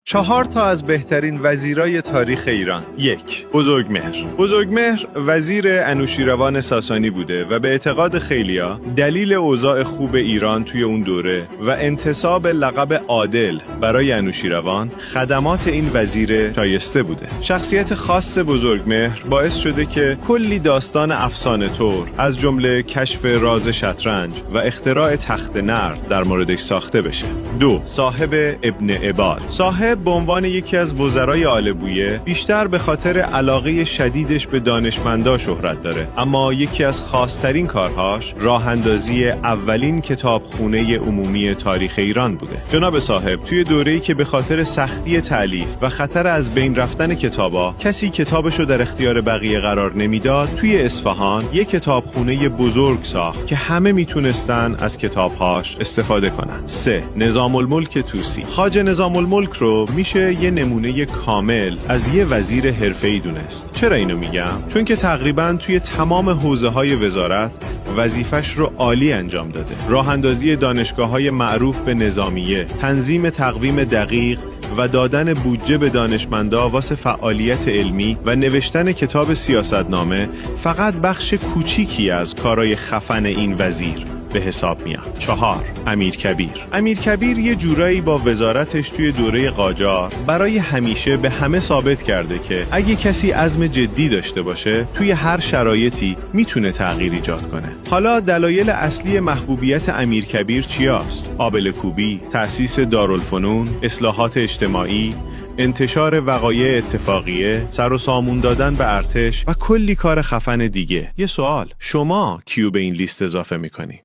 4 تا از بهترین وزیرای تاریخ ایران. 1. بزرگمهر. بزرگمهر وزیر انوشیروان ساسانی بوده و به اعتقاد خیلیا دلیل اوضاع خوب ایران توی اون دوره و انتساب لقب عادل برای انوشیروان خدمات این وزیر شایسته بوده. شخصیت خاص بزرگمهر باعث شده که کلی داستان افسانه طور از جمله کشف راز شطرنج و اختراع تخت نرد در موردش ساخته بشه. 2. صاحب ابن عباد. صاحب به عنوان یکی از وزرای آل بویه بیشتر به خاطر علاقه شدیدش به دانشمندا شهرت داره، اما یکی از خاص‌ترین کارهاش راه اندازی اولین کتابخونه عمومی تاریخ ایران بوده. جناب صاحب توی دوره‌ای که به خاطر سختی تألیف و خطر از بین رفتن کتابا کسی کتابشو در اختیار بقیه قرار نمیداد، توی اصفهان یک کتابخونه بزرگ ساخت که همه میتونستن از کتابهاش استفاده کنن. 3. نظام الملک طوسی. خواجه نظام الملک رو میشه یه نمونه کامل از یه وزیر حرفه‌ای دونست. چرا اینو میگم؟ چون که تقریباً توی تمام حوزه‌های وزارت وظیفش رو عالی انجام داده. راه اندازی دانشگاه‌های معروف به نظامیه، تنظیم تقویم دقیق و دادن بودجه به دانشمندا واسه فعالیت علمی و نوشتن کتاب سیاستنامه فقط بخش کوچیکی از کارهای خفن این وزیر به حساب میاد. 4. امیرکبیر. امیرکبیر یه جورایی با وزارتش توی دوره قاجار برای همیشه به همه ثابت کرده که اگه کسی عزم جدی داشته باشه توی هر شرایطی میتونه تغییر ایجاد کنه. حالا دلایل اصلی محبوبیت امیرکبیر چیاست؟ آبله کوبی، تأسیس دارالفنون، اصلاحات اجتماعی، انتشار وقایع اتفاقیه، سر و سامون دادن به ارتش و کلی کار خفن دیگه. یه سوال، شما کیو به این لیست اضافه میکنی؟